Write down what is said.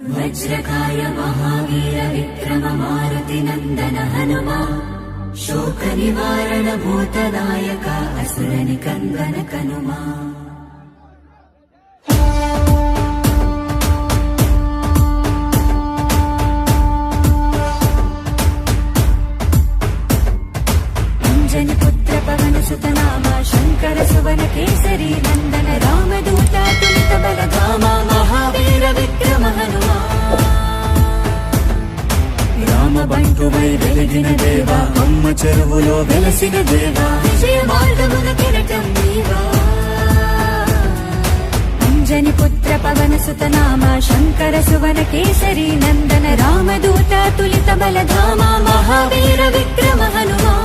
वज्रकाय महावीर विक्रम मारुति नंदन हनुमा शोक निवारण भूतनायक असुर निकंदन कनुमा। अंजनी पुत्र पवन सुत नामा शंकर सुवन केसरी नंदन रामदूत तुलित बलधामा महावीर विक्रम हनुमा। రామ బంటువై వెలిగిన దేవా అమ్మ చెరువులో వెలసిన దేవా విజయ మార్గమున కిరటం నీవా। అంజని పుత్ర పవన సుత నామ శంకర సువన కేసరి నందన రామదూత తులిత బలధామ మహావీర విక్రమ హనుమా।